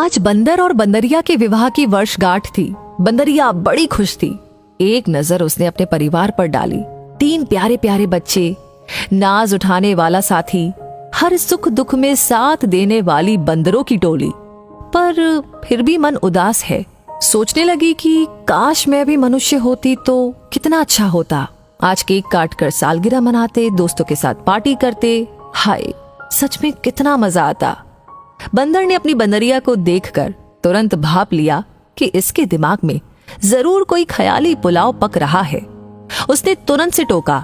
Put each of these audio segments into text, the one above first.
आज बंदर और बंदरिया के विवाह की वर्षगांठ थी। बंदरिया बड़ी खुश थी। एक नजर उसने अपने परिवार पर डाली। 3 प्यारे प्यारे बच्चे, नाज उठाने वाला साथी, हर सुख दुख में साथ देने वाली बंदरों की टोली। पर फिर भी मन उदास है। सोचने लगी कि काश मैं भी मनुष्य होती तो कितना अच्छा होता। आज केक काट कर सालगिरह मनाते, दोस्तों के साथ पार्टी करते। हाय, सच में कितना मजा आता। बंदर ने अपनी बंदरिया को देखकर तुरंत भाप लिया कि इसके दिमाग में जरूर कोई ख्याली पुलाव पक रहा है। उसने तुरंत से टोका,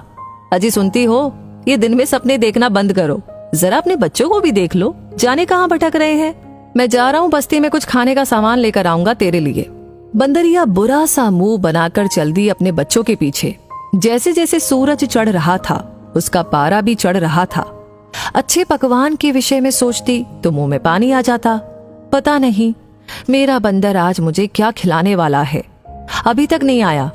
अजी सुनती हो, ये दिन में सपने देखना बंद करो, जरा अपने बच्चों को भी देख लो, जाने कहाँ भटक रहे हैं। मैं जा रहा हूँ बस्ती में कुछ खाने का सामान लेकर आऊंगा तेरे लिए। बंदरिया बुरा सा मुंह बनाकर चल दी अपने बच्चों के पीछे। जैसे जैसे सूरज चढ़ रहा था, उसका पारा भी चढ़ रहा था। अच्छे पकवान के विषय में सोचती तो मुंह में पानी आ जाता। पता नहीं मेरा बंदर आज मुझे क्या खिलाने वाला है। अभी तक नहीं आया।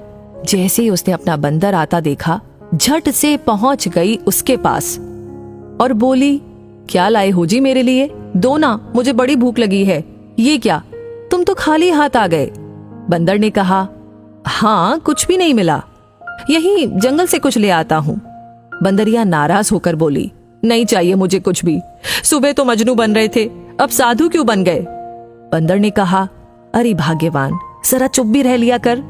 जैसे ही उसने अपना बंदर आता देखा, झट से पहुंच गई उसके पास और बोली, क्या लाए हो जी मेरे लिए? दो ना, मुझे बड़ी भूख लगी है। ये क्या, तुम तो खाली हाथ आ गए। बंदर ने कहा, हाँ, कुछ भी नहीं मिला, यही जंगल से कुछ ले आता हूँ। बंदरिया नाराज होकर बोली, नहीं चाहिए मुझे कुछ भी। सुबह तो मजनू बन रहे थे, अब साधु क्यों बन गए? बंदर ने कहा, अरे भाग्यवान, जरा चुप भी रह लिया कर,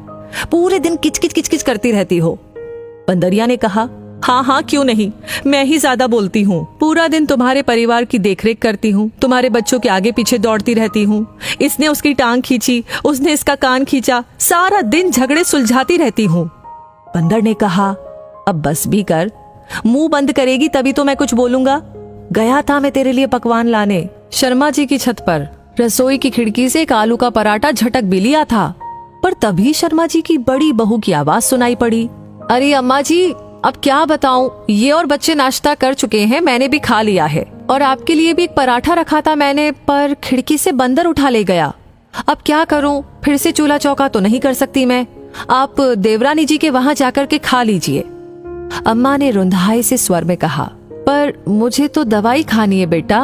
पूरे दिन किचकिच किचकिच करती रहती हो। बंदरिया ने कहा, हाँ हाँ क्यों नहीं, मैं ही ज्यादा बोलती हूँ। पूरा दिन तुम्हारे परिवार की देखरेख करती हूँ, तुम्हारे बच्चों के आगे पीछे दौड़ती रहती हूँ। इसने उसकी टांग खींची, उसने इसका कान खींचा, सारा दिन झगड़े सुलझाती रहती हूँ। बंदर ने कहा, अब बस भी कर, मुंह बंद करेगी तभी तो मैं कुछ बोलूंगा। गया था मैं तेरे लिए पकवान लाने शर्मा जी की छत पर। रसोई की खिड़की से एक आलू का पराठा झटक भी लिया था, पर तभी शर्मा जी की बड़ी बहू की आवाज सुनाई पड़ी, अरे अम्मा जी, अब क्या बताऊं, ये और बच्चे नाश्ता कर चुके हैं, मैंने भी खा लिया है, और आपके लिए भी एक पराठा रखा था मैंने, पर खिड़की से बंदर उठा ले गया। अब क्या करूं, फिर से चूल्हा चौका तो नहीं कर सकती मैं। आप देवरानी जी के वहां जाकर के खा लीजिए। अम्मा ने रुंधाए से स्वर में कहा, पर मुझे तो दवाई खानी है बेटा।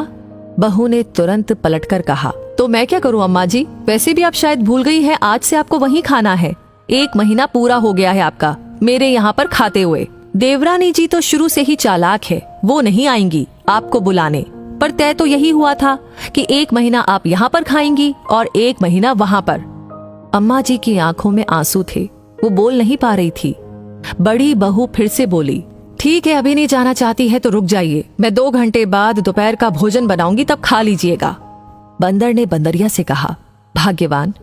बहू ने तुरंत पलटकर कहा, तो मैं क्या करूं अम्मा जी, वैसे भी आप शायद भूल गई हैं, आज से आपको वहीं खाना है। 1 महीना पूरा हो गया है आपका मेरे यहाँ पर खाते हुए। देवरानी जी तो शुरू से ही चालाक है, वो नहीं आएंगी आपको बुलाने, पर तय तो यही हुआ था कि 1 महीना आप यहाँ पर खाएंगी और 1 महीना वहाँ पर। अम्मा जी की आंखों में आंसू थे, वो बोल नहीं पा रही थी। बड़ी बहू फिर से बोली, ठीक है, अभी नहीं जाना चाहती है तो रुक जाइए, मैं 2 घंटे बाद दोपहर का भोजन बनाऊंगी, तब खा लीजिएगा। बंदर ने बंदरिया से कहा, भाग्यवान,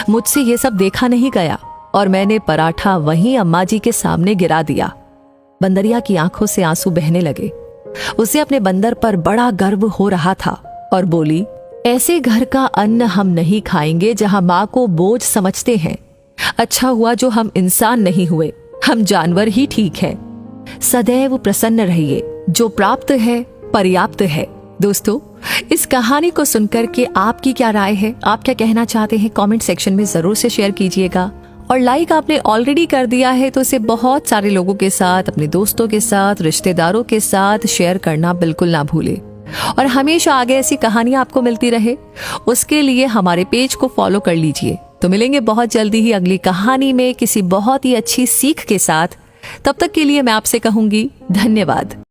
मुझसे ये सब देखा नहीं गया और मैंने पराठा वहीं अम्मा जी के सामने गिरा दिया। बंदरिया की आंखों से आंसू बहने लगे। उसे अपने बंदर पर बड़ा गर्व हो रहा था और बोली, ऐसे घर का अन्न हम नहीं खाएंगे जहां माँ को बोझ समझते हैं। अच्छा हुआ जो हम इंसान नहीं हुए, हम जानवर ही ठीक हैं। सदैव प्रसन्न रहिए, जो प्राप्त है पर्याप्त है। दोस्तों, इस कहानी को सुनकर के आपकी क्या राय है, आप क्या कहना चाहते हैं, कमेंट सेक्शन में जरूर से शेयर कीजिएगा। और लाइक आपने ऑलरेडी कर दिया है तो इसे बहुत सारे लोगों के साथ, अपने दोस्तों के साथ, रिश्तेदारों के साथ शेयर करना बिल्कुल ना भूले। और हमेशा आगे ऐसी कहानियां आपको मिलती रहे, उसके लिए हमारे पेज को फॉलो कर लीजिए। तो मिलेंगे बहुत जल्दी ही अगली कहानी में किसी बहुत ही अच्छी सीख के साथ। तब तक के लिए मैं आपसे कहूंगी धन्यवाद।